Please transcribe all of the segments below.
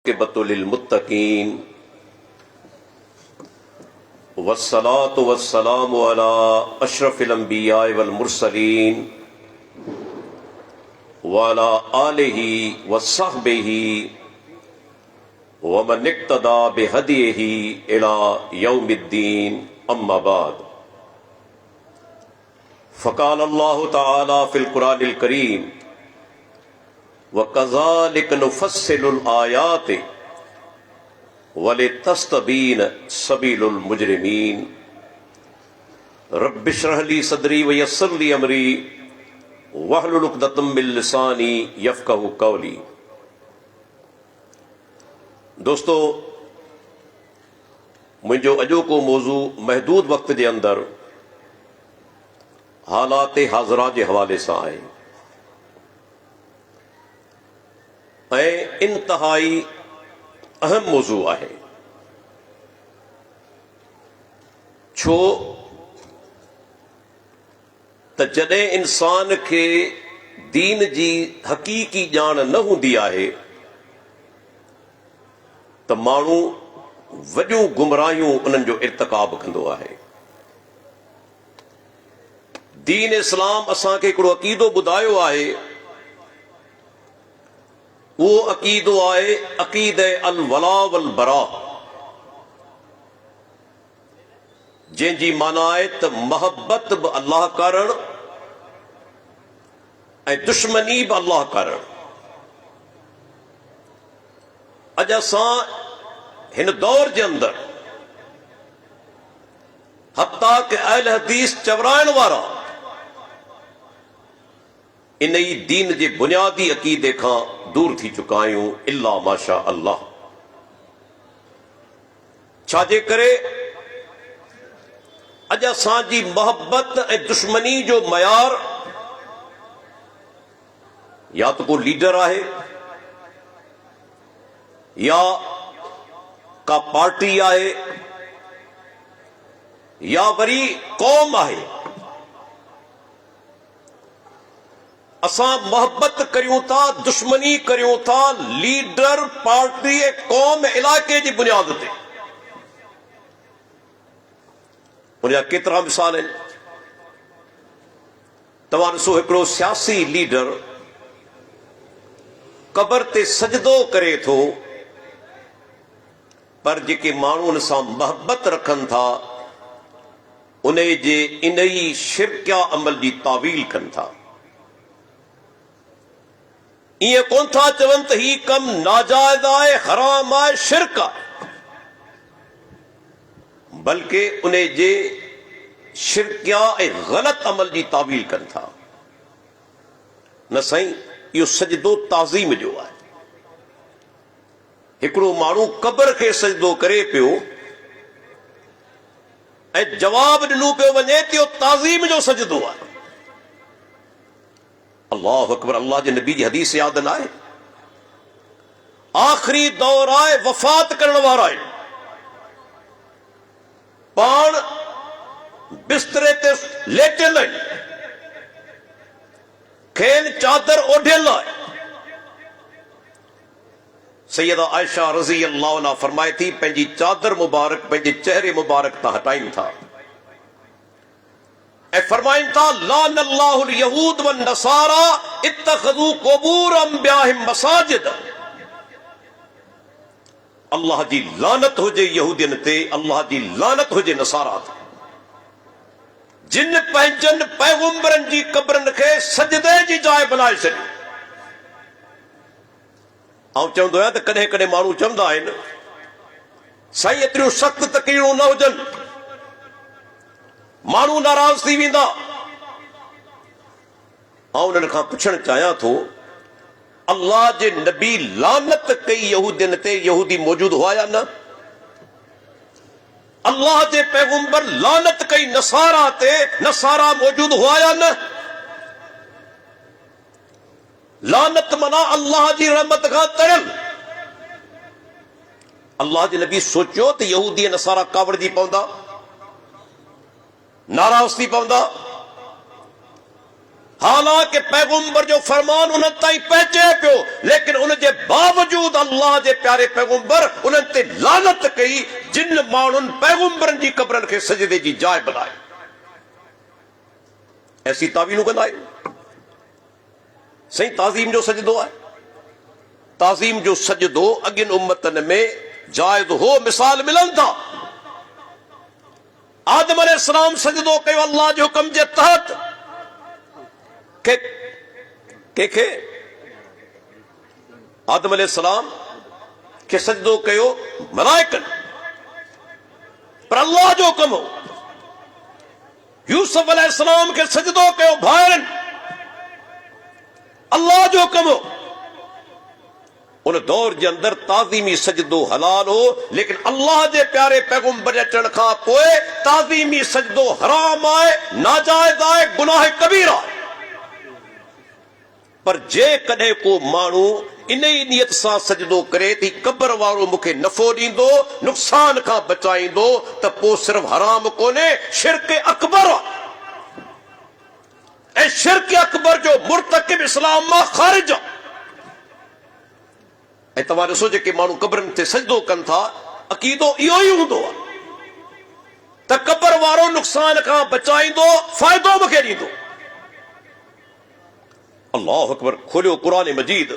लिल मुत्तकीन वस्सलातु वस्सलामु अला अशरफिल अंबिया वल मुरसलीन व अला आलिहि व सहबिहि व मन इक्तदा बिहदिही इला यौमिद्दीन अम्मा बाद फ़क़ाल अल्लाहु तआला फ़िल क़ुरानिल करीम वकज़ालिक नुफ़स्सिलुल आयाति वलितस्तबीन सबीलुल मुजरिमीन रब्बिश्रह ली सदरी वयस्सिर ली अमरी वहलुल उक़दतम मिन लिसानी यफ़क़हू क़ौली। दोस्तों, मुंहिंजो अॼोको मौज़ू महदूद वक़्त जे अंदरि हालात हाज़िरा जे हवाले सां आहे ऐं इंतहाई अहम मौज़ू आहे। छो त जॾहिं इंसान खे दीन जी हक़ीक़ी ॼाण न हूंदी आहे त माण्हू वॾियूं गुमराहियूं उन्हनि जो इर्तिकाब कंदो आहे। दीन इस्लाम असांखे हिकिड़ो अक़ीदो ॿुधायो आहे, वो अक़ीदो आहे अक़ीदे अल वला वल बरा, जंहिंजी माना आहे त मोहब्बत बि अल्लाह करण ऐं दुश्मनी बि अल्लाह करण। अॼु असां हिन दौर जे अंदरि हत्ता के अहल हदीस चवराइण वारा इन ई दीन जे बुनियादी अक़ीदे खां दूर थी चुका आहियूं, इल्ला माशा अल्लाह। छाजे करे अॼु असांजी मोहब्बत ऐं दुश्मनी जो मयार या तो को लीडर आहे या का पार्टी आहे या वरी कौम आहे। असां मोहब्बत करियूं था, दुश्मनी करियूं था लीडर, पार्टी, कौम, इलाके जी बुनियाद ते। उनजा केतिरा मिसाल आहिनि। तव्हां ॾिसो, हिकिड़ो सियासी लीडर क़बर ते सजदो करे थो, पर जेके माण्हू उन सां मोहब्बत रखनि था उन जे इन ई शिरकिया अमल जी तावील कनि था। ईअं कोन था चवनि त ही कम नाजायज़ आहे, हराम आहे, शिरक आहे, बल्कि उन जे शिरकिया ऐं ग़लत अमल जी तावील कनि था। न साईं, इहो सजदो ताज़ीम जो आहे। हिकिड़ो माण्हू क़बर खे सजदो करे पियो ऐं जवाब ॾिनो पियो वञे त इहो ताज़ीम जो सजदो आहे। अल्लाह अकबर। अल्लाह जे नबी जी हदीस याद न आहे, आख़िरी दौर आहे, वफ़ात करण वारा आहिनि, पाण बिस्तरे ते लेटियल आहिनि, खेनि चादर ओढ़ियल आहे। सैयदा आयशा रज़ी अल्लाह अन्हा फरमाए थी, पंहिंजी चादर मुबारक पंहिंजे चेहरे मुबारक तां हटाइनि था ऐं फरमाइनि था, लानल्लाहुल यहूद वन नसारा इत्तखज़ू क़ुबूर अंबियाहिम मसाजिद। अल्लाह जी लानत हुजे यहूदियन ते, अल्लाह जी लानत हुजे नसारा ते, जिन पंहिंजनि पैगंबरनि जी क़बरनि खे सजदे जी जाइ बनाए छॾी। आउं चवंदो आहियां त कॾहिं कॾहिं माण्हू चवंदा आहिनि, साईं एतिरियूं सख़्त तकरीरूं न हुजनि, माण्हू नाराज़ थी वेंदा। आउं उन्हनि खां पुछणु चाहियां थो, अल्लाह जे नबी लानत कई यहूदियन ते, यहूदी मौजूद हुआ या न? अल्लाह जे पैगंबर लानत कई नसारा ते, नसारा मौजूद हुआ या न? लानत माना अल्लाह जी रहमत खां तरियल। अल्लाह जे नबी सोचियो त यहूदी नसारा कावड़जी पवंदा, नाराज़ थी पवंदा, हालांकि पैगुंबर जो फरमान उन ताईं पहुचे पियो, लेकिन उनके बावजूद अल्लाह के प्यारे पैगुंबर उन्हनि ते लानत कई जिन माण्हुनि पैगुंबरनि जी क़ब्रनि खे सजदे जी जाइ बनाई। ऐसी तावीनूं कंदा आहियूं। सही ताज़ीम जो सजदो है, ताज़ीम जो सजदो अॻियुनि उम्मतनि में जायज़ हो, मिसाल मिलन था। आदम अलैहिस्सलाम सजदो कयो अल्लाह जे हुक्म जे तहत के आदम अलैहिस्सलाम के सजदो कयो मलाइकन, पर अल्लाह जो हुक्म हो। यूसुफ अलैहिस्सलाम के सजदो कयो भाइरन, अल्लाह जो हुक्म हो। उन दौर के अंदर ताज़ीमी सजदो हलाल हो, लेकिन अल्लाह के प्यारे पैगुंबर अचण खां पोइ ताज़ीमी सजदो हराम आए, नाजायज आए, गुनाह कबीरा। पर जे कदे को मानू इन ही नियत से सजदो करे थी कब्र वारो मुखे नफो दींदो, नुकसान का बचाईंदो, त पो सिर्फ हराम कोने, शिरक अकबर। ए शिरक अकबर जो मुर्तकिब इस्लाम मां खारिज। ए तव्हां ॾिसो जेके माण्हू कब्रनि ते सजदो कनि था, अक़ीदो इहो ई हूंदो आहे त कब्र वारो नुकसान खां बचाईंदो, फ़ाइदो मूंखे ॾींदो। अल्लाह अकबर। खोलियो कुरान मजीद,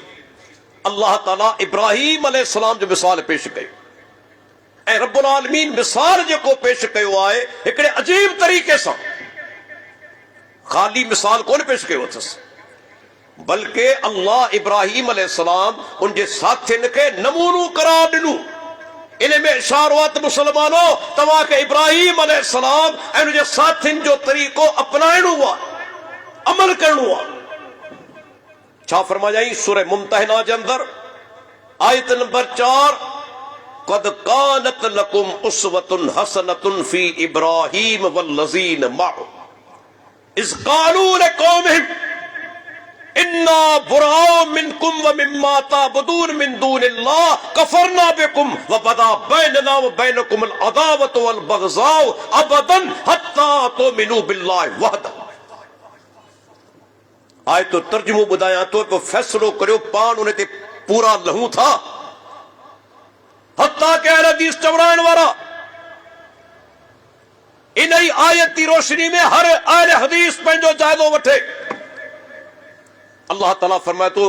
अल्लाह ताला इब्राहिम अलैहिस्सलाम जो मिसाल पेश कयो ऐं रब्बुल आलमीन मिसाल जेको पेश कयो आहे हिकिड़े अजीब तरीक़े सां, खाली मिसाल कोन पेश कयो अथसि, बल्कि अल्लाह इब्राहिम अलैहिस्सलाम उनजे साथियुनि खे नमूनो करार ॾिनो। इन में इशारो आहे त मुसलमानो तव्हांखे इब्राहिम अलैहिस्सलाम ऐं उनजे साथियुनि जो तरीक़ो अपनाइणो आहे, अमल करणो आहे। छा फरमायाई सूरह मुमतहिना के अंदर आयत नंबर 4, क़द कानत लकुम उस्वतुन हसनतुन फी इब्राहीम वल्लज़ीन मअहु इज़ क़ालू लिक़ौमिहिम इन्ना बुराउ मिनकुम व मिम्मा ताबुदून मिन दूनिल्लाह कफरना बिकुम व बदा बैनना व बैनकुमुल अदावतु वल बग़ज़ाउ अबदन हत्ता तुमिनू बिल्लाहि वहदह। आए तो तर्जुमो बुधाया तो फैसलो करो पान उन्हें ते पूरा लहू था। हत्ता के अहल हदीस चवराइण वारा इन ही आयत की रोशनी में हर अहल हदीस पंहिंजो जायज़ो वठे। अल्लाह ताला फरमाए तो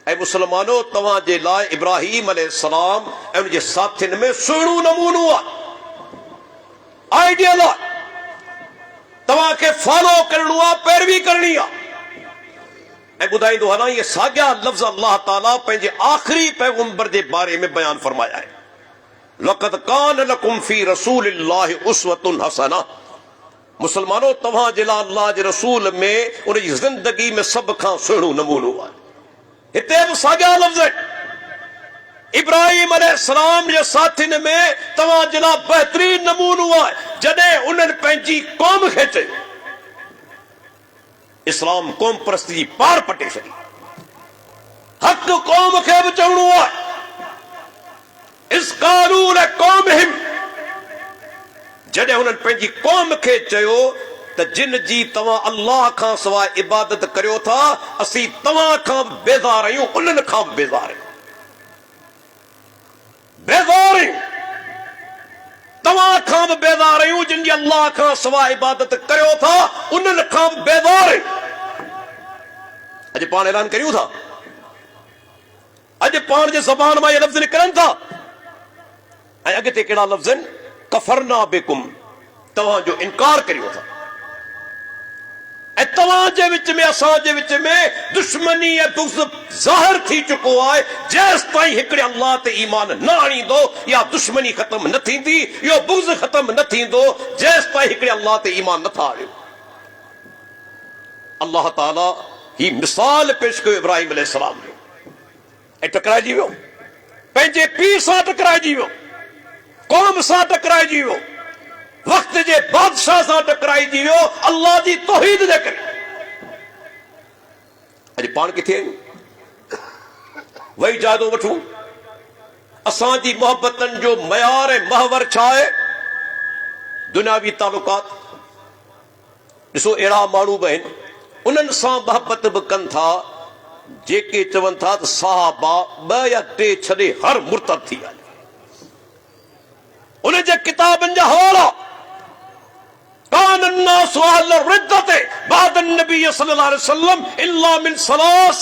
ऐ मुसलमानो तव्हां जे लाइ इब्राहिम अलैहिस्सलाम ऐं उनजे साथियुनि में सुहिणो नमूनो आहे, आइडियल आहे, तव्हांखे फॉलो करणो आहे, पैरवी करणी आहे। ऐं ॿुधाईंदो हलां ये साॻिया लफ़्ज़ अल्लाह ताला पंहिंजे आख़िरी पैगुंबर जे बारे में बयान फरमाया है, लक़द कान लकुम फी रसूलिल्लाहि उस्वतुन हसना। मुसलमानो तव्हां जे लाइ अल्लाह जे रसूल में उनजी ज़िंदगी में सभ खां सुहिणो नमूनो आहे। हिते बि साॻिया लफ़्ज़ आहिनि। इब्राहिम अलैहिस्सलाम जे साथियुनि में तव्हां जे लाइ बहितरीन नमूनो आहे जॾहिं उन्हनि पंहिंजी क़ौम खे चयो, इस्लाम कौम परस्ती जी पार पटे छॾी, हक़ कौम खे बि चवणो आहे। इज़ क़ालू लिक़ौमिहिम, जॾहिं हुननि पंहिंजी क़ौम खे चयो त जिन जी तव्हां अल्लाह खां सवाइ इबादत करियो था, असीं तव्हां खां बेज़ार आहियूं, उन्हनि खां बेज़ार आहियूं, बेज़ार आहियूं, तव्हां खां बि बेज़ार आहियूं, जिन जी अल्लाह खां सवाइ इबादत करियो था उन्हनि खां बेज़ार आहियूं। अॼु पाण ऐलान करियूं था, अॼु पाण जे ज़बान मां इहे लफ़्ज़ निकिरनि था ऐं अॻिते कहिड़ा लफ़्ज़ आहिनि, कफ़रना बिकुम, तव्हांजो इनकार करियो था। ऐं तव्हांजे विच में असांजे विच में दुश्मनी ऐं बुग़्ज़ ज़ाहिर थी चुको आहे। जेसि ताईं हिकिड़े अल्लाह ते ईमान न आणींदो या दुश्मनी ख़त्म न थींदी, इहो बुग़्ज़ ख़त्म न थींदो, जेसि ताईं हिकिड़े अल्लाह ते ईमान नथा आणियो। अल्लाह ताला ही मिसाल पेश कयो इब्राहिम अलैहिस्सलाम जो, ऐं टकराइजी वियो, पंहिंजे पीउ सां टकराइजी वियो, क़ौम सां टकराइजी वियो, वक्त जे बादशाह सां टकराइजी वियो, अल्लाह जी तौहीद जे करे। अॼु पाण किथे आहियूं? वही जाइदो वठूं। असांजी मोहब्बतनि जो मयार ऐं महवर छा आहे? दुनियावी तालुकात। ॾिसो अहिड़ा माण्हू बि आहिनि उन्हनि सां मोहबत बि कनि था जेके चवनि था त साहबा 2 या 3 छॾे हर मुर्तद थी वञे। उन जे किताबनि जा हवाला कान अन्नासु अहल रिद्दत बाद नबी सल्लल्लाहु अलैहि वसल्लम इल्ला मिन सलास।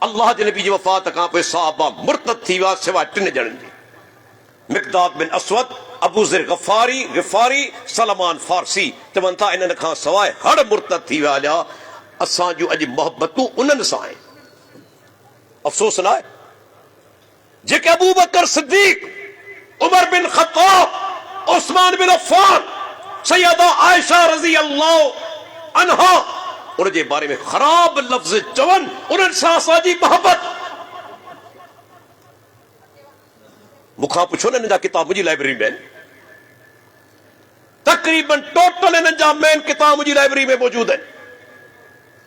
अल्लाह जे नबी जी वफ़ात खां पोइ साहबा मुर्तद थी विया सिवाय 3 ॼणनि जी। मिक़दाद बिन असवद, अबू ज़र ग़िफ़ारी, सलमान फारसी। चवनि था इन्हनि खां सवाइ हर मुर्तद थी विया हुआ। असां जूं अॼु मोहबतूं उन्हनि सां आहिनि। अफ़सोस न आहे जेके अबू बकर सिद्दीक़, उमर बिन ख़त्ताब, उस्मान बिन अफ़्फ़ान, सैयदा आयशा रज़ी अल्लाह अन्हा उन जे बारे में ख़राब लफ़्ज़ चवनि, उन्हनि सां असांजी मोहबत। मूंखां पुछो न, हिन जा किताब मुंहिंजी लाइब्रेरी में आहिनि। तक़रीबन टोटल हिननि जा मेन किताब मुंहिंजी लाइब्रेरी में मौजूद आहिनि।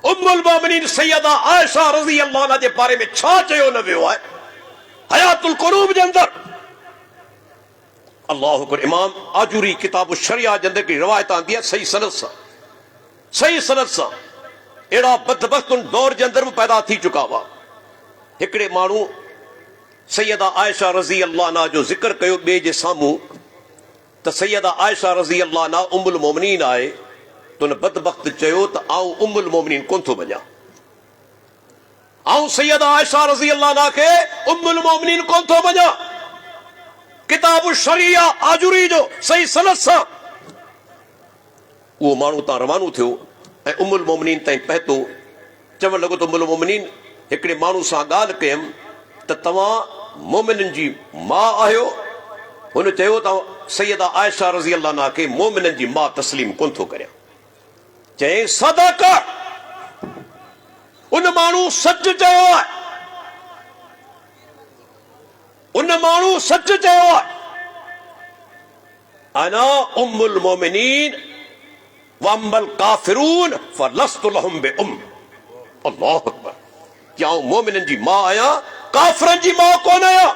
उम्मुल मोमिनीन सैयदा आयशा रज़ी अल्लाह अन्हा जे बारे में छा चयो न वियो आहे हयातुल क़ुरूब जे अंदर। अल्लाह अकबर। इमाम आजूरी किताब शरिया जे अंदर की रिवायत आंदी आहे सही सनद सां। अहिड़ा बदबख्त उन दौर जे अंदर भी पैदा थी चुका हुआ। हिकिड़े माण्हू सैयदा आयशा रज़ी अल्लाह अन्हा जो ज़िक्र कयो ॿिए जे साम्हूं त सैयदा आयशा रज़ी अल्लाह अन्हा उम्मुल मोमिनीन आहे, त उन बदबख्त चयो त आऊं उम्मुल मोमिनीन कोन थो मञा। आऊं सैयदा आयशा रज़ी अल्लाह अन्हा खे उम्मुल मोमिनीन कोन थो मञा। किताब शरिया आजूरी जो सही सनद सां उहो माण्हू तां रवानो थियो ऐं उम्मुल मोमिनीन ताईं पहुतो। चवण लॻो त उम्मुल मोमिनीन, हिकिड़े माण्हू सां ॻाल्हि कयमि त तव्हां मोमिननि जी माउ आहियो। हुन चयो त सैयदा आयशा रज़ी अल्लाह अन्हा खे मोमिननि जी माउ तस्लीम कोन थो करियां। चई सदक, उन माण्हू सच चयो आहे। उन माण्हू सच चयो आहे। अना उम्मुल मोमिनीन वअम्मल काफिरून फलस्तु लहुम बिउम। अल्लाहु अकबर। क्या मोमिननि जी मां आहियां, काफिरनि जी मां कोन आहियां।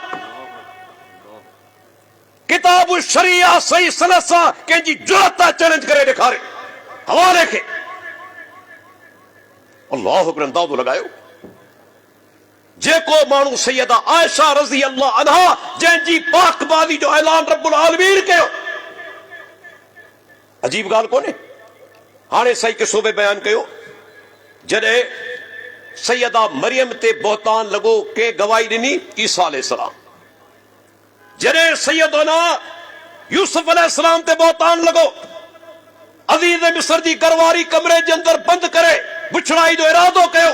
किताब शरिया सही सनद सां कंहिंजी जुरत चैलेंज करे ॾेखारे हवाले खे। अल्लाहु अकबर। अंदाज़ो लॻायो जेको माण्हू सैयदा आयशा रज़ी अल्लाह अन्हा जंहिंजी पाकबाज़ी जो ऐलान रब्बुल आलमीन कयो। अजीब ॻाल्हि कोन्हे। हाणे सही किस्सो बि बयान कयो। जॾहिं सैयदा मरियम ते बहतान लॻो, के गवाही ॾिनी ईसा अलैहिस्सलाम। जॾहिं सैयदना यूसुफ अलैहिस्सलाम ते बहतान लॻो, अज़ीज़ मिस्र जी घरवारी कमरे जे अंदर बंदि करे बुछड़ाई जो इरादो कयो।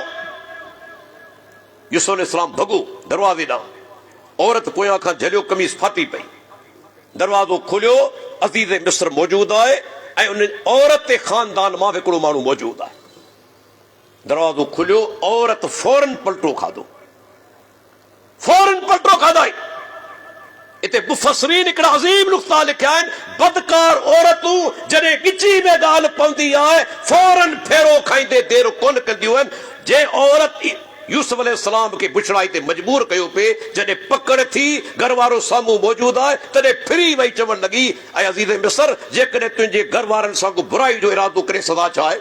यूसुफ अलैहिस्सलाम भॻो दरवाज़े ॾांहुं। औरत पोयां खां झलियो, कमीज़ फाटी पई। दरवाज़ो खोलियो, अज़ीज़ मिस्र मौजूद आहे ऐं उन औरत जे खानदान मां हिकिड़ो माण्हू मौजूद आहे। दरवाज़ो खुलियो, औरत फौरन पलटो खाधो। खाधाई। इते मुफ़स्सिरीन हिकिड़ा अज़ीम नुक़्ता लिखिया आहिनि। बदकार औरतूं जॾहिं ॻिची में ॻाल्हि पवंदी आहे फौरन फेरो खाईंदे देरि कोन कंदियूं आहिनि। जंहिं औरत यूसुफ अलैहिस्सलाम खे बुछड़ाई ते मजबूर कयो पे, जॾहिं पकड़ थी, घरवारो साम्हूं मौजूद आहे, तॾहिं फिरी वई चवण लॻी, ऐं अज़ीज़ मिस्र, जेकॾहिं तुंहिंजे घर वारनि सां को बुराई जो इरादो करे सदा छा आहे?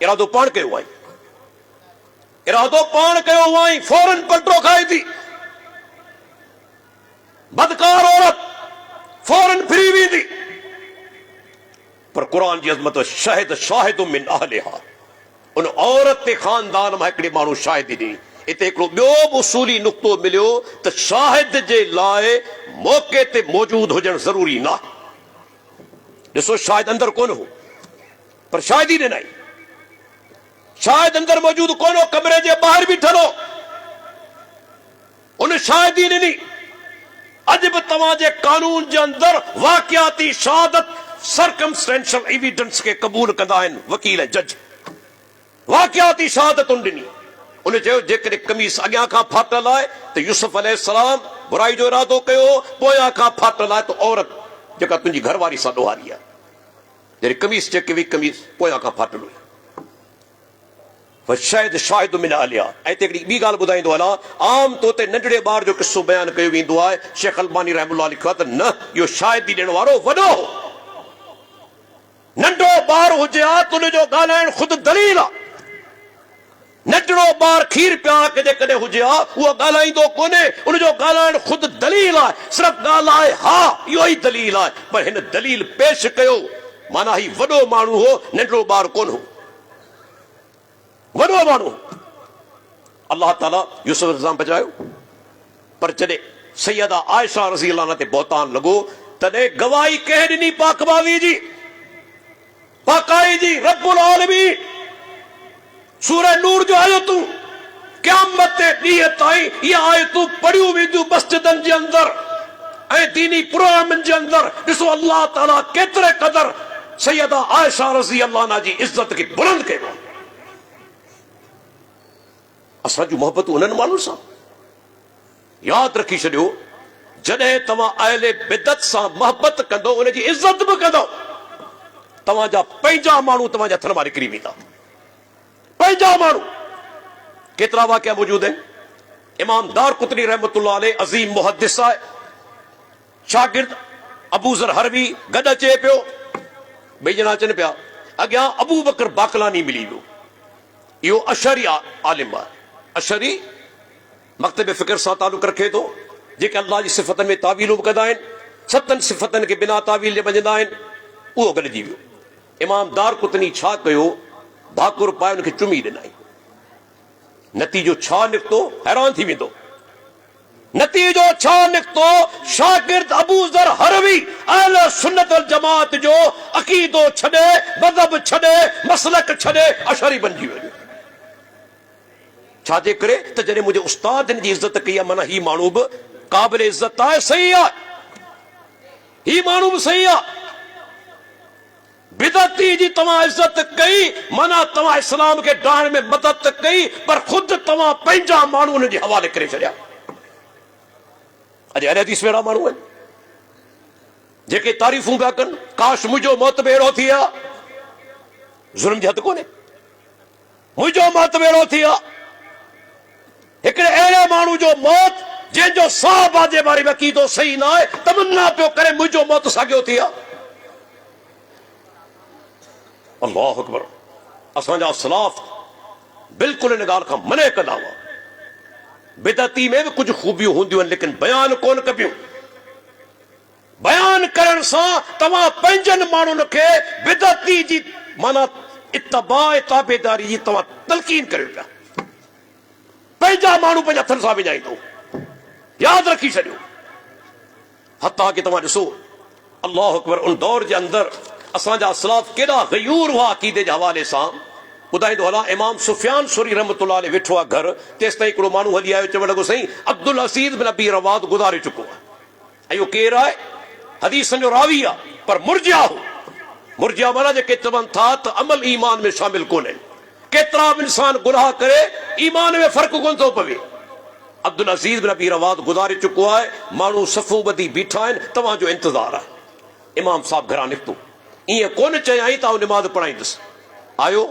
इरादो पाण कयो आई। इरादो पाण कयो आई, फौरन पलटो खाए थी। बदकार औरत फौरन फिरी वेंदी। पर कुरान जी अज़मत शहिद शाहिदुम मिन अहलिहा, उन औरत ते खानदान मां हिकिड़े माण्हू शाहिदी ॾिनी। इते हिकिड़ो ॿियो बि उसूली नुक़्तो मिलियो त शाहिद जे लाइ मौक़े ते मौजूद हुजणु ज़रूरी न आहे। ॾिसो, शाहिद अंदर कोन हो पर शाहिदी ॾिनई। शाहिद अंदर मौजूद कोन हो, कमरे जे ॿाहिरि बीठल हो, उन शाहिदी ॾिनी। अॼु बि तव्हांजे कानून जे अंदर वाक़ियाती शहादत सर्कमस्टेंशियल एविडेंस खे क़बूल कंदा आहिनि वकील ऐं जज। वाक़ियाती शहादत ॾिनी। उन चयो जेकॾहिं कमीज़ अॻियां खां फाटल आहे त यूसुफ अलैहिस्सलाम बुराई जो इरादो कयो, पोयां खां फाटल आहे त औरत जेका तुंहिंजी घरवारी सां ॾोहारी आहे। जॾहिं कमीज़ चेक हुई, कमीज़ पोयां खां फाटल हुई। शायदि शाहिद मिन अहलिहा। ऐं हिते हिकिड़ी ॿी ॻाल्हि ॿुधाईंदो हलां, आम तौर ते नंढड़े ॿार जो किस्सो बयानु कयो वेंदो आहे। शेख अलबानी रहमतुल्लाह लिखियो आहे त न, इहो शाहिदी ॾियण वारो वॾो हो। नंढो ॿार हुजे हा त उनजो ॻाल्हाइण ख़ुदि दलील आहे। नंढड़ो ॿार खीर पिया के जेकॾहिं हुजे हा उहो ॻाल्हाईंदो कोन्हे, उनजो ॻाल्हाइण ख़ुदि दलील आहे। सिर्फ़ु ॻाल्हि आहे हा इहो ई दलील आहे, पर हिन दलील पेश कयो माना ही वॾो माण्हू हो, नंढड़ो ॿार कोन हो, वॾो माण्हू। अल्लाह ताला यूसुफ इल्ज़ाम बचायो, पर जॾहिं सैयदा आयशा रज़ी अल्लाह अन्हा ते बहतान लॻो तॾहिं गवाही कंहिं ॾिनी? पाक बावी जी, पाकाई जी, रब्बुल आलमीन। सूरह नूर जो आयतूं क़यामत जे ॾींहं ताईं इहे आयतूं पढ़ियूं वेंदियूं मस्जिदनि जे अंदरि ऐं दीनी प्रोग्रामनि जे अंदरि। ॾिसो अल्लाह ताला केतिरे क़दर सैयदा आयशा रज़ी अल्लाह अन्हा जी इज़त खे बुलंद कयो। असांजूं मोहबतूं उन्हनि माण्हुनि सां। यादि रखी छॾियो, जॾहिं तव्हां अहले बिदत सां मोहबत कंदो उनजी इज़त बि कंदो, तव्हांजा पंहिंजा माण्हू तव्हांजे हथनि मां निकिरी वेंदा, पंहिंजा माण्हू। केतिरा वाक़िया मौजूद आहिनि। इमाम दारकुतनी रहमतुल्लाह अलैह अज़ीम मुहद्दिस आहे, शागिर्द अबू ज़र हरवी गॾु अचे पियो, ॿई ॼणा अचनि पिया, अॻियां अबू बकर बाकलानी मिली वियो। इहो अशरी आलिम आहे। अशरी मक्तब फ़िक्र सां तालुक़ रखे थो, जेके अल्लाह जी सिफ़तनि में तावीलूं बि कंदा आहिनि, 7 सिफ़तनि खे बिना तावील जे मञंदा आहिनि, उहो गॾिजी वियो। इमाम दारकुतनी छा कयो? भाकुर पाए उनखे चुमी ॾिनई। नतीजो छा निकितो? हैरान थी वेंदो। नतीजो छा निकितो? शागिर्द अबू ज़र हरवी अहले सुन्नत वल जमात जो अक़ीदो छॾे, मज़हब छॾे, मसलक छॾे अशरी बणिजी वियो। छाजे करे? त जॾहिं मुंहिंजे उस्ताद जी इज़त कई आहे, माना ही माण्हू बि क़ाबिल इज़त आहे, सही आहे, ही माण्हू बि सही आहे। बिदती जी तव्हां इज़त कई माना तव्हां इस्लाम खे डाहण में मदद कई, पर ख़ुदि तव्हां पंहिंजा माण्हू उन जे हवाले करे छॾिया। अॼु अहले हदीस में अहिड़ा माण्हू आहिनि जेके तारीफ़ूं पिया कनि, काश मुंहिंजो मौत बि अहिड़ो थी हा। ज़ुल्म जी हद कोन्हे, मुंहिंजो मौत बि अहिड़ो थी हा। हिकिड़े अहिड़े माण्हू जो मौत जंहिंजो साहबा जे बारे में अक़ीदो सही न आहे, तमन्ना पियो करे मुंहिंजो मौत साॻियो थी हा। अल्लाह अकबर। असांजा सलाफ बिल्कुलु इन ॻाल्हि खां मने कंदा हुआ। बिदती में बि कुझु ख़ूबियूं हूंदियूं आहिनि, लेकिन बयान कोन कबियूं। बयान करण सां तव्हां पंहिंजनि माण्हुनि खे बिदती जी माना इत्तबा ताबेदारी जी तव्हां तलकीन करियो पिया। पंहिंजा माण्हू पंहिंजे हथनि सां विञाईंदो, यादि रखी छॾियो। हता की तव्हां ॾिसो अल्लाह अकबर, उन दौर जे अंदरि असांजा असलाफ केॾा गयूर हुआ अक़ीदे जे हवाले सां। ॿुधाईंदो हलां, इमाम सुफ़ियान सूरी रहमतुल्लाह अलैह वेठो आहे घर, तेसि ताईं हिकिड़ो माण्हू हली आयो, चवणु लॻो साईं अब्दुल अज़ीज़ बिन अबी रवाद गुज़ारे चुको आहे। ऐं इहो केरु आहे? हदीसनि जो रावी आहे, पर मुर्जिया हो। मुर्जिया माना जेके चवनि था त अमल ईमान में शामिल कोन्हे। केतिरा बि इंसान गुनाह करे ईमान में फ़र्क़ु कोन थो पवे। अब्दुल अज़ीज़ बिन अबी रवाद गुज़ारे चुको आहे। माण्हू सफ़ूं ॿधी बीठा आहिनि, तव्हांजो इंतज़ारु आहे। इमाम साहब घरां निकितो, ईअं कोन चयाईं त निमाज़ पढ़ाईंदुसि। आयो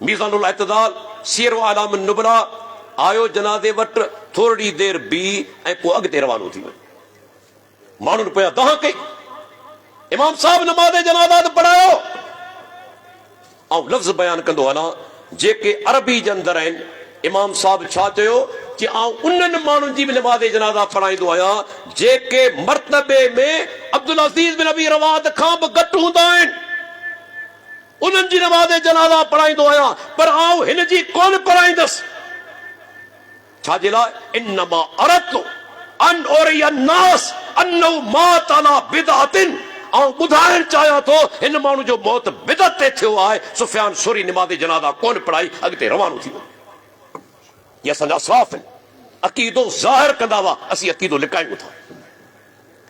मीज़ानुल इत्तिदाल सीर आलाम नुबला आयो जनाज़े वटि, थोरी देरि बीह ऐं पोइ अॻिते रवानो थी वियो। माण्हुनि पोयां दह कई। इमाम साहब नमाज़ जनाज़ा पढ़ायो। ऐं लफ़्ज़ बयानु कंदो हलां जेके अरबी जे अंदरि आहिनि। इमाम साहब छा चयो कि आउं उन्हनि माण्हुनि जी बि नमाज़ जनाज़ा पढ़ाईंदो आहियां जेके मर्तबे में अब्दुल अज़ीज़ बिन अबी रवाद खां बि घटि हूंदा आहिनि। उन्हनि जी नमाज़ जनाज़ा पढ़ाईंदो आहियां, पर आउं हिन जी कोन पढ़ाईंदुसि। छाजे लाइ? इन्नमा अरदतु अन उरिय अन्नास अन्नहु मात अला बिदअतिन। आउं ॿुधाइण चाहियां थो हिन माण्हू जो मौत बिदअत ते थियो आहे। सुफ़ियान सूरी नमाज़ जनाज़ा कोन पढ़ाई, अॻिते रवानो थी वियो। ये असांजा असलाफ आहिनि। अक़ीदो ज़ाहिर कंदा हुआ, असीं अक़ीदो लिकायूं था।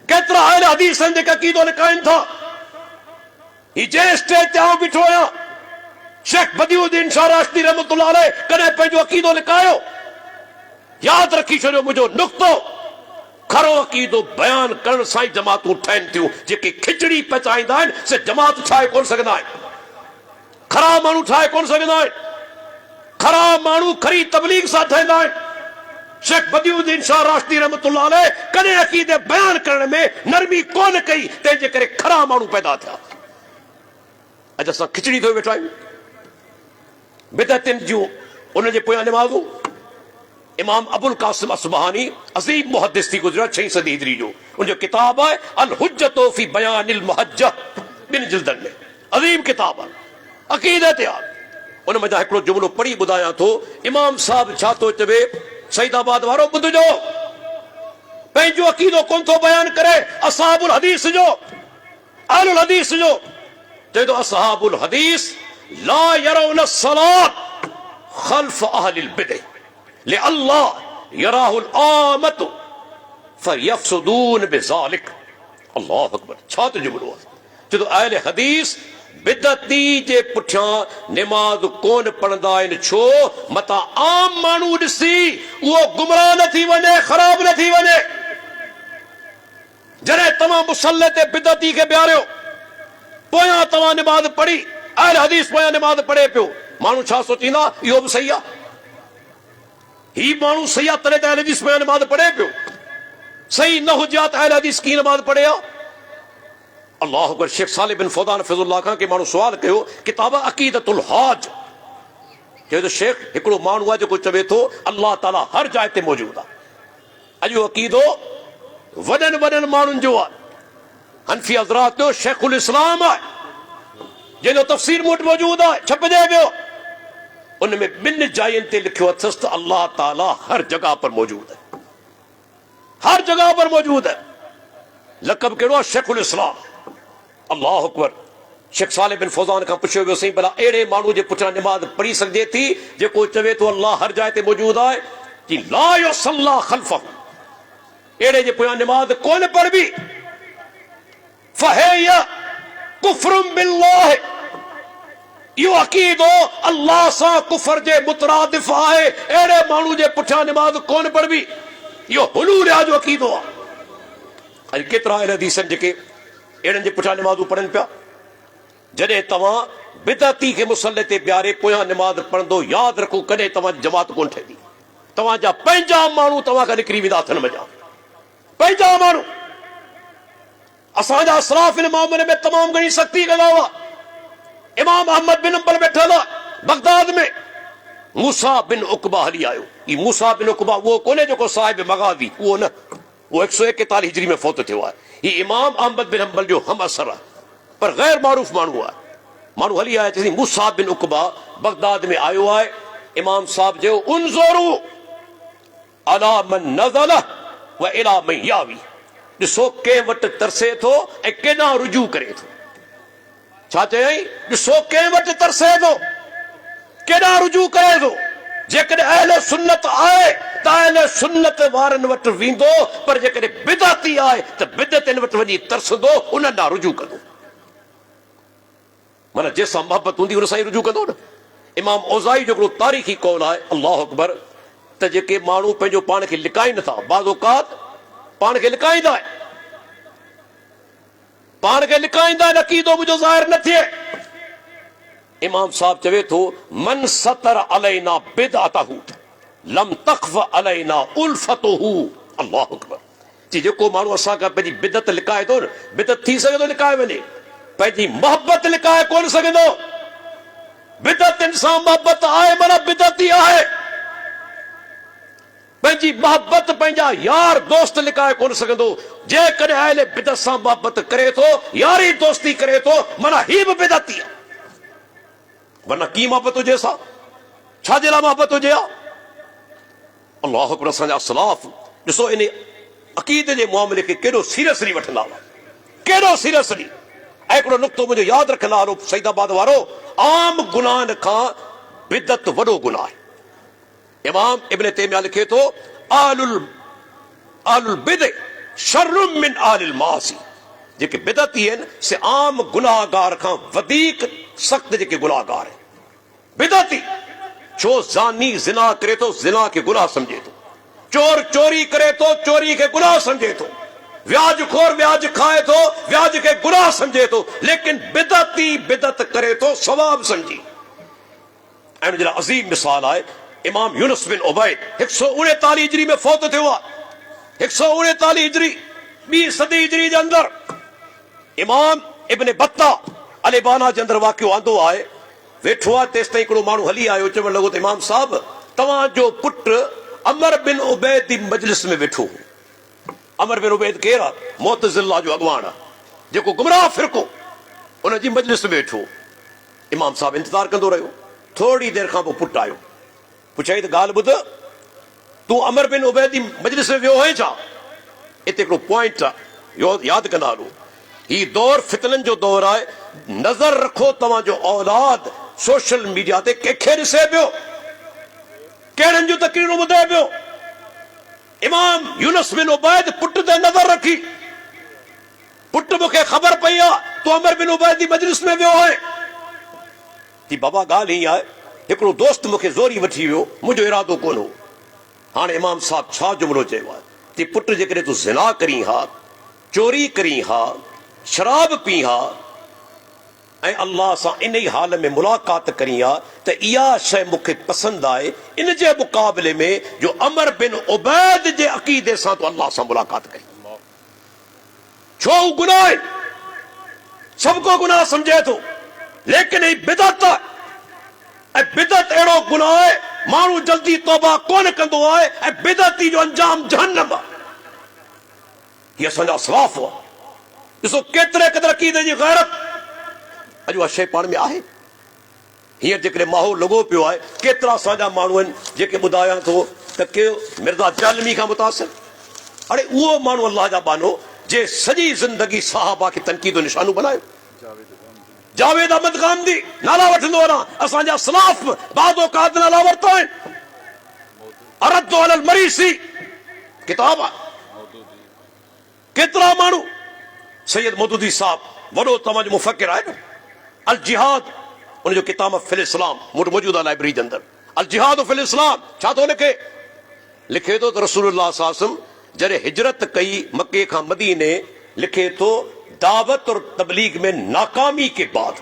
केतिरा अहले हदीस आहिनि जेके अक़ीदो लिकाइनि था। ही जंहिं स्टेज ते आउं बीठो आहियां, शेख बदिउद्दीन शाह राशिदी रहमतुल्लाह अलैह कॾहिं पंहिंजो अक़ीदो लिकायो? यादि रखी छॾियो, मुंहिंजो नुक़्तो खरो अक़ीदो बयान करण सां ई जमातूं ठहनि थियूं। जेके खिचड़ी पचाईंदा आहिनि से जमात ठाहे कोन सघंदा आहिनि, खरा माण्हू ठाहे कोन सघंदा आहिनि। खरा माण्हू खरी तबलीग सां ठहंदा आहिनि। शेख बदिउद्दीन शाह राशिदी रहमतुल्लाह अलैह कॾहिं अक़ीदे बयान करण में नरमी कोन कई, तंहिंजे करे खरा माण्हू पैदा थिया। अॼु असां खिचड़ी थो वेठा आहियूं बिदअतुनि जूं उन जे पोयां निमाज़ूं। इमाम अबुल कासिम असबहानी अज़ीम मुहद्दिस थी गुज़रियो 6वीं सदी हिजरी जो, उनजो किताब आहे अल हुज्जतो फी बयानिल मुहज्जा, 2 जिल्दनि में अज़ीम किताब आहे अक़ीदत आहे। उन में हिकिड़ो जुमिलो पढ़ी ॿुधायां थो। इमाम साहब छा थो चवे, सईदाबाद वारो ॿुधजो, पंहिंजो अक़ीदो कोन थो बयान करे असहाबुल हदीस जो, अहलुल हदीस जो। चए थो असहाबुल हदीस ला यरौन सलात खल्फ अहलिल बिदअह लिअल्लाह यराहुल आमतु फयफ्सुदून बिज़ालिक। अल्लाह अकबर, छा त जुमिलो आहे। चए थो अहले हदीस बिदअती जे पुठियां निमाज़ कोन पढ़ंदा आहिनि। छो? मता आम माण्हू ॾिसी उहो गुमराह न थी वञे, ख़राब न थी वञे। जॾहिं तव्हां मुसल्ले ते बिदअती खे ॿियारियो, पोयां तव्हां निमाज़ पढ़ी, अहले हदीस पोयां निमाज़ पढ़े पियो, माण्हू छा सोचींदा इहो बि सही आहे, ही माण्हू सही आहे तॾहिं त अहले हदीस पोयां निमाज़ पढ़े पियो। सही न हुजे त अहले हदीस कीअं निमाज़ पढ़े आहे। अल्लाह अकबर। शेख सालिह बिन फौदान हफ़िज़ुल्लाह खां के माण्हू सुवाल कयो, किताब अक़ीदतुल हाज। चयो त शेख हिकिड़ो माण्हू आहे जेको चवे थो अल्लाह ताला हर जाइ ते मौजूदु आहे। अॼु अक़ीदो वॾनि वॾनि माण्हुनि जो आहे। हनफी हज़रात जो शेखुल इस्लाम आहे, जंहिंजो तफ़सीर मूं वटि मौजूदु आहे, छपजे पियो। उन में 2 जायुनि ते लिखियो अथसि त अल्लाह ताला हर जगह पर मौजूदु है, हर जगह पर मौजूदु है। लक़ब कहिड़ो आहे? शेखुल इस्लाम। अल्लाह अकबर। शेख सालिह बिन फौज़ान खां पुछियो वियो, साईं भला अहिड़े माण्हू जे पुठियां निमाज़ पढ़ी सघिजे थी जेको चवे थो अल्लाह हर जाइ ते मौजूदु आहे? कि ला युसल्ला ख़ल्फ़हु, अहिड़े जे पोयां निमाज़ कोन पढ़बी। फहिय कुफ्रुम बिल्लाह, इहो अक़ीदो अल्लाह सां कुफर जे मुतरादिफ आहे। अहिड़े माण्हू जे पुठियां निमाज़ कोन पढ़बी, इहो हुलूलिया जो अक़ीदो आहे। अॼु केतिरा अहले हदीसनि जेके अहिड़नि जे पुठियां निमाज़ूं पढ़नि पिया। जॾहिं तव्हां बिदअती खे मुसल्ले ते ॿियारे पोयां निमाज़ पढ़ंदो, यादि रखो कॾहिं तव्हांजी जमात कोन ठहंदी। तव्हांजा पंहिंजा माण्हू तव्हां खां निकिरी वेंदा अथनि मज़ा, पंहिंजा माण्हू। असांजा असराफ इन मामले में तमामु घणी सख़्ती कंदा हुआ। इमाम अहमद बिन अंबल वेठल आहे बगदाद में, मूसा बिन उकबा हली आयो। ही मूसा बिन उकबा उहो कोन्हे जेको साहिब मगाज़ी, उहो न, वो 141 हिजरी में फौत थियो आहे। ही इमाम अहमद बिन हंबल जो हम असर आहे, पर गैर मारूफ माण्हू आहे। माण्हू हली आया, चई मूसा बिन उकबा बगदाद में आयो आहे। इमाम साहब जो उनज़ुरु अला मन नज़ल व इला मन यावी, ॾिसो कंहिं वटि तरसे थो ऐं केॾांहुं रुजू करे थो। छा चयईं? ॾिसो कंहिं वटि तरसे थो, केॾांहुं रुजू करे थो। जेकॾहिं अहले सुन्नत आहे त अहले सुन्नत वारनि वटि वेंदो, पर जेकॾहिं बिदअती आहे त बिदअतनि वटि वञी तरसंदो, उन ॾांहुं रुजू कंदो। माना जंहिंसां मोहबत हूंदी उन सां ई रुजू कंदो न। इमाम औज़ाई जो हिकिड़ो तारीख़ी कौल आहे, अल्लाह अकबर, त जेके माण्हू पंहिंजो पाण खे लिकाइनि नथा, बाज़ औक़ात पाण खे लिकाईंदा आहिनि, पाण खे लिकाईंदा आहिनि, अक़ीदो मुंहिंजो ज़ाहिर न थिए। इमाम साहब चवे थो मन सतर अलैना बिदअतहु लम तख़्फ अलैना उल्फतहु। अल्लाह अकबर। जी जेको माण्हू असां खां पंहिंजी बिदअत लिकाए थो न, बिदअत थी सघे थो लिकाए वञे, पंहिंजी मोहबत लिकाए कोन सघंदो। बिदअतनि सां मोहबत आहे माना बिदअती आहे। पंहिंजी मोहबत पंहिंजा यार दोस्त लिकाए कोन सघंदो। जेकॾहिं अहले बिदअत सां मोहबत करे थो, यारी दोस्ती करे थो, माना ही बि बिदअती आहे। वरना की मोहबत हुजे सा, छाजे लाइ मोहबत हुजे आहे? अल्लाह अकबर। असांजा असलाफ ॾिसो इन अक़ीदे जे मामले खे केॾो सीरियसली वठंदा हुआ, केॾो सीरियसली। ऐं हिकिड़ो नुक़्तो मुंहिंजो यादि रखंदा हलो, सईदाबाद वारो, आम गुनाहनि खां बिदअत वॾो गुनाह आहे। इमाम इब्न तैमिया लिखे थो आलुल बिदअ शर्रुम मिन आलिल मासी। जेके बिदअती आहिनि से आम गुनाहगार खां वधीक सख़्त जेके गुनाहगार आहिनि बिदअती। छो? ज़ानी ज़िना करे थो, ज़िना खे गुनाह सम्झे थो। चोर चोरी करे थो, चोरी खे गुनाह सम्झे थो। व्याजखोर व्याज खाए थो, व्याज खे गुनाह सम्झे थो। लेकिन बिदअती बिदअत करे थो सवाब सम्झी। ऐं हुनजे लाइ अज़ीम मिसाल आहे इमाम यूनुस बिन उबैद 139 हिजरी में फौत थियो आहे। 139 हिजरी, 2 सदी हिजरी जे अंदर। इमाम इब्न बत्ता अलेबाना जे अंदरि वाक़ियो आंदो आहे, वेठो आहे, तेसि ताईं हिकिड़ो माण्हू हली आयो, चवणु लॻो त इमाम साहब तव्हांजो पुटु अमर बिन उबैद जी मजलिस में वेठो हो। अमर बिन उबैद केरु आहे? मुअतज़िला जो अॻवान आहे, जेको गुमराह फिरको, उन जी मजलिस में वेठो। इमाम साहब इंतज़ार कंदो रहियो। थोरी देरि खां पोइ पुटु आयो, पुछाई त ॻाल्हि ॿुध, तूं अमर बिन उबैद जी मजलिस में वियो आहीं छा? हिते हिकिड़ो पॉइंट आहे, यादि कंदा हलो, ही दौर फितननि जो दौर आहे। नज़र रखो तव्हांजो औलाद सोशल मीडिया ते कंहिंखे ॾिसे पियो, कहिड़नि जूं तकरीरूं ॿुधे पियो। इमाम यूनुस बिन उबैद पुट ते नज़र रखी, पुट मूंखे ख़बर पई आहे तूं अमर बिन उबैद जी मजलिस में वियो आहे। की बाबा ॻाल्हि हीअ आहे, हिकिड़ो दोस्त मूंखे ज़ोरी वठी वियो, मुंहिंजो इरादो कोन हो। हाणे इमाम साहब छा जुमिलो चयो आहे कि पुट जेकॾहिं तूं ज़िना करी हा, चोरी करी हा, शराब पी हा ऐं अल्लाह सां इन ई हाल में मुलाक़ात करी हा, त इहा शइ मूंखे पसंदि आहे इन जे मुक़ाबले में जो अमर बिन उबैद जे अक़ीदे सां तूं अल्लाह सां मुलाक़ात करी। छो हू गुनाह आहे, सभु को गुनाह सम्झे थो, लेकिन ही बिदअत आहे ऐं बिदअत अहिड़ो गुनाह आहे माण्हू जल्दी तौबा कोन कंदो आहे ऐं बिदअती जो अंजाम जहन्नम आहे। हीअ असांजा असलाफ हुआ। ॾिसो केतिरे क़दुरु अक़ीदे जी गैरत अॼु उहा शइ पाण में आहे। हींअर जेकॾहिं माहौल लॻो पियो आहे, केतिरा असांजा माण्हू आहिनि जेके ॿुधायां थो त के मिर्ज़ा जालमी खां मुतासिर। हाणे उहो माण्हू अलाह जा बानो जे सॼी ज़िंदगी साहबा खे तनक़ीद जो निशानो बनायो। जावेद अहमद गांधी नाला वठंदो वञा, असांजा सलाफ बादो काद नाला वरिता आहिनि। अरद अलल मरीसी किताब आहे। केतिरा माण्हू, सैयद मौदूदी साहब वॾो तव्हांजो मुफ़क्किर आहे न, अल जिहाद उनजो किताब फिल इस्लाम मूं मौजूद आहे लाइब्रेरी जे अंदरि। अल जिहाद फिल इस्लाम छा थो लिखे? लिखे थो त रसूलुल्लाह सल्लल्लाहु अलैहि वसल्लम जॾहिं हिजरत कई मके खां मदीने, लिखे थो दावत और तबलीग में नाकामी के बाद।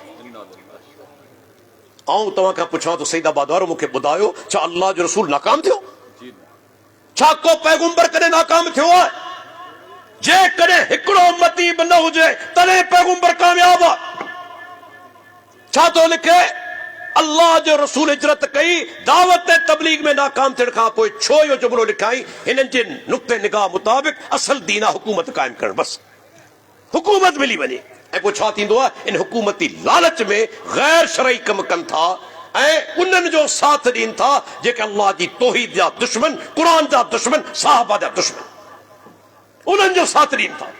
आऊं तव्हां खां पुछां तो सईदाबाद वारो मूंखे ॿुधायो, छा अल्लाह जो रसूल नाकाम थियो? छा को पैगंबर कॾहिं नाकाम थियो आहे? जेकॾहिं हिकिड़ो उम्मती बि न हुजे तॾहिं पैगंबर कामयाब आहे। छा थो लिखे? अल्लाह जो रसूल हिजरत कई, दावत तबलीग में नाकाम थियण खां पोइ छो इहो जुमिलो लिखाई? हिननि जे नुक़्ते निगाह मुताबिक़ असल दीन आहे हुकूमत क़ाइम करणु, बसि हुकूमत मिली वञे। ऐं पोइ छा थींदो आहे? इन हुकूमती लालच में गैर शरई कम कनि था ऐं उन्हनि जो साथ ॾियनि था जेके अल्लाह जी तौहीद जा दुश्मन, क़ुरान जा दुश्मन, साहबा जा दुश्मन, उन्हनि जो साथ ॾियनि था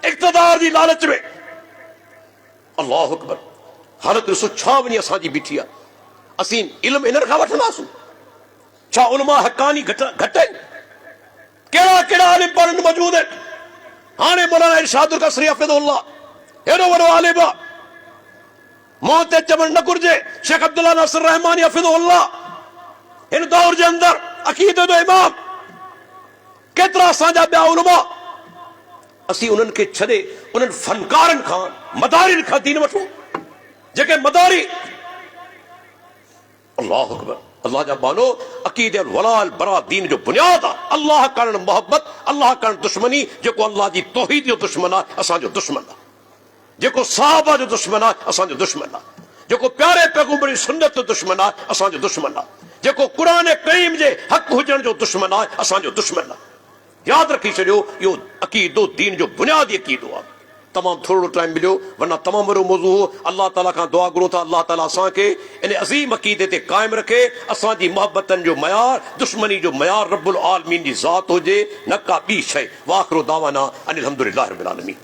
इक़्तिदार जी लालच में। अल्लाहु अकबर। हालत ॾिसो छा वञी असांजी बीठी आहे। असीं इल्म इन्हनि खां वठंदासीं? छा उलमा हक़ानी घटि आहिनि? कहिड़ा कहिड़ा आलिम पढ़नि मौजूद आहिनि। हाणे मौलाना इरशादुल कसरी हफ़िज़हुल्लाह हेॾो वॾो आलिम आहे, मूं ते चवणु न घुरिजे। शेख अब्दुल्ला नासिर रहमानी हफ़िज़हुल्लाह हिन दौर जे अंदरि अक़ीदे जो इमाम। केतिरा असांजा ॿिया उलमा, असीं उन्हनि खे छॾे उन्हनि फनकारनि खां, मदारिन खां दीन वठूं जेके मदारी। अल्लाहु अकबर। अल्लाह जा बानो अक़ीदे वलाल बरा दीन जो बुनियाद आहे। अल्लाह करण मोहब्बत, अल्लाह करण दुश्मनी। जेको अल्लाह जी तौहीद जो दुश्मन आहे असांजो दुश्मन आहे, जेको साहबा जो दुश्मन आहे असांजो दुश्मन आहे, जेको प्यारे पैगंबर जी सुन्नत जो दुश्मन आहे असांजो दुश्मन आहे, जेको क़ुरान करीम जे हक़ हुजण जो दुश्मन आहे असांजो दुश्मन आहे। यादि रखी छॾियो, इहो अक़ीदो दीन जो बुनियादी अक़ीदो आहे। तमामु थोरो टाइम मिलियो, वरना तमामु वॾो मौज़ू हो। अल्लाह ताला खां दुआ घुरो था अल्लाह ताला असांखे इन अज़ीम अक़ीदे ते क़ाइमु रखे। असांजी मोहबतनि जो मयार, दुश्मनी जो मयार रब्बुल आलमीन जी ज़ात हुजे, न का ॿी शइ। वाख़िरु दावाना अनिल हम्दुलिल्लाहि रब्बिल आलमीन।